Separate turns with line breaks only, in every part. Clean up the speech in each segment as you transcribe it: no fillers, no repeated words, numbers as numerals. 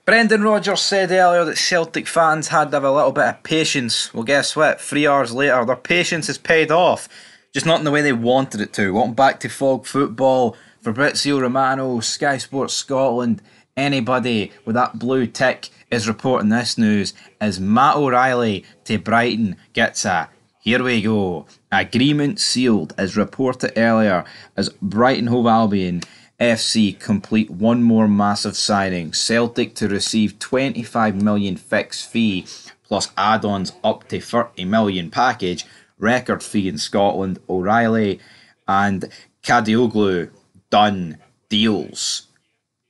Brendan Rodgers said earlier that Celtic fans had to have a little bit of patience. Well, guess what? 3 hours later, their patience has paid off. Just not in the way they wanted it to. Welcome back to Fog Football. Fabrizio Romano, Sky Sports Scotland, anybody with that blue tick is reporting this news as Matt O'Reilly to Brighton gets a here we go. Agreement sealed as reported earlier as Brighton Hove Albion FC complete one more massive signing. Celtic to receive 25 million fixed fee plus add-ons up to 30 million package. Record fee in Scotland. O'Reilly and Kadioglu done deals.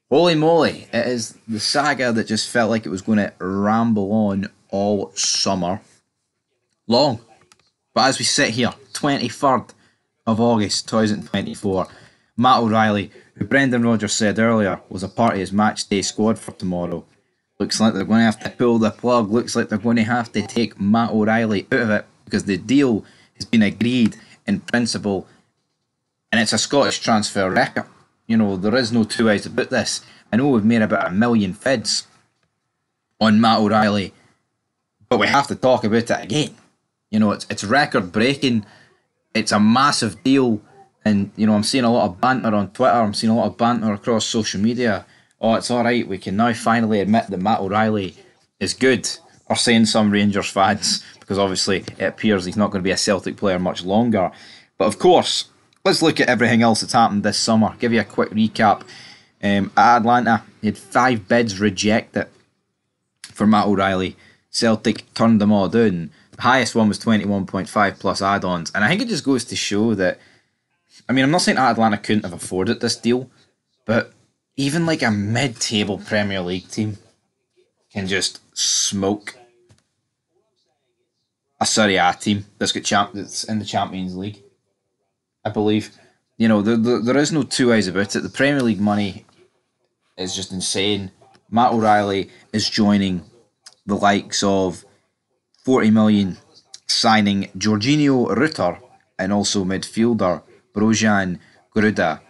Holy moly, it is the saga that just felt like it was going to ramble on all summer long. But as we sit here, 23rd of August 2024, Matt O'Reilly, who Brendan Rodgers said earlier was a part of his match day squad for tomorrow, looks like they're going to have to pull the plug. Looks like they're going to have to take Matt O'Reilly out of it because the deal has been agreed in principle and it's a Scottish transfer record. You know, there is no two ways about this. I know we've made about 1 million fids on Matt O'Reilly, but we have to talk about it again. You know, it's record breaking. It's a massive deal. And, you know, I'm seeing a lot of banter on Twitter. I'm seeing a lot of banter across social media. Oh, it's all right. We can now finally admit that Matt O'Reilly is good. Or saying some Rangers fans, because obviously it appears he's not going to be a Celtic player much longer. But of course, let's look at everything else that's happened this summer. Give you a quick recap. At Atlanta, he had 5 bids rejected for Matt O'Reilly. Celtic turned them all down. The highest one was 21.5 plus add-ons. And I think it just goes to show that, I mean, I'm not saying Atlanta couldn't have afforded this deal, but even like a mid-table Premier League team can just smoke a Serie A team that's in the Champions League, I believe. You know, there is no two ways about it. The Premier League money is just insane. Matt O'Reilly is joining the likes of 40 million signing Jorginho Rutter and also midfielder Brojan Gruda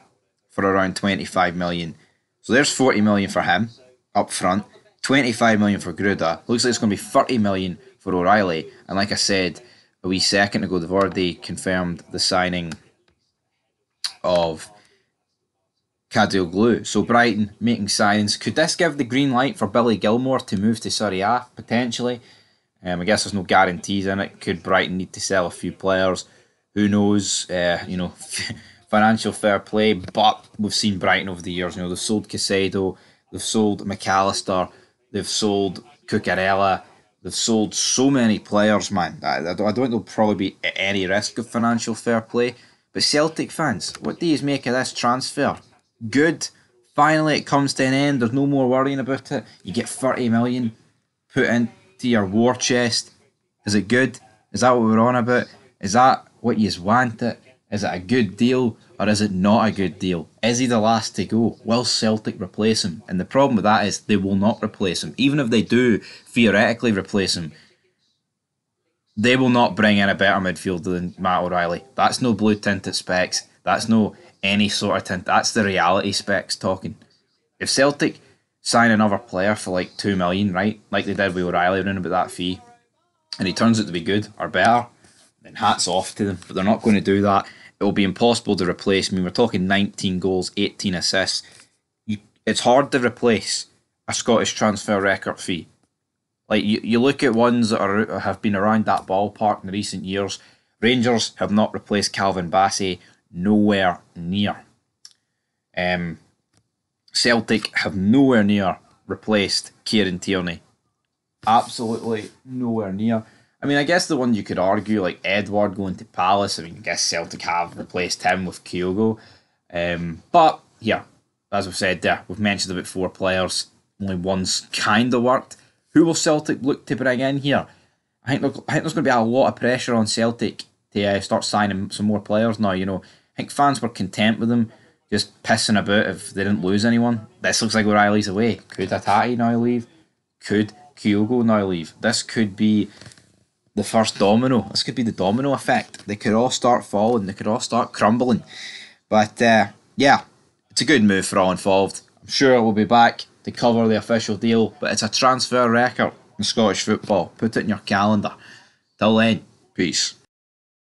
for around 25 million. So there's 40 million for him up front, 25 million for Gruda. Looks like it's going to be 30 million for O'Reilly. And like I said a wee second ago, they've already confirmed the signing of Kadioglu. So Brighton making signings. Could this give the green light for Billy Gilmore to move to Serie A potentially? I guess there's no guarantees in it. Could Brighton need to sell a few players? Who knows? You know, financial fair play. But we've seen Brighton over the years. You know, they've sold Casado, they've sold McAllister, they've sold Cucurella, they've sold so many players, man. I don't think there'll probably be any risk of financial fair play. But Celtic fans, what do you make of this transfer? Good. Finally, it comes to an end. There's no more worrying about it. You get 30 million put into your war chest. Is it good? Is that what we're on about? Is that what you want it? Is it a good deal or is it not a good deal? Is he the last to go? Will Celtic replace him? And the problem with that is they will not replace him. Even if they do theoretically replace him, they will not bring in a better midfielder than Matt O'Reilly. That's no blue tinted specs. That's no any sort of tint. That's the reality specs talking. If Celtic sign another player for like 2 million, right, like they did with O'Reilly around about that fee, and he turns out to be good or better, then hats off to them. But they're not going to do that. It will be impossible to replace. I mean, we're talking 19 goals, 18 assists. It's hard to replace a Scottish transfer record fee. Like you look at ones that have been around that ballpark in recent years. Rangers have not replaced Calvin Bassey, nowhere near. Celtic have nowhere near replaced Kieran Tierney. Absolutely nowhere near. I mean, I guess the one you could argue, like Edward going to Palace, I mean, I guess Celtic have replaced him with Kyogo. But, yeah, as we've said there, we've mentioned about 4 players. Only one's kind of worked. Who will Celtic look to bring in here? I think there's going to be a lot of pressure on Celtic to start signing some more players now. You know, I think fans were content with them just pissing about if they didn't lose anyone. This looks like O'Reilly's away. Could Atati now leave? Could Kyogo now leave? This could be the first domino. This could be the domino effect. They could all start falling. They could all start crumbling. But yeah, it's a good move for all involved. I'm sure it will be back to cover the official deal, but it's a transfer record in Scottish football. Put it in your calendar. Till then, peace.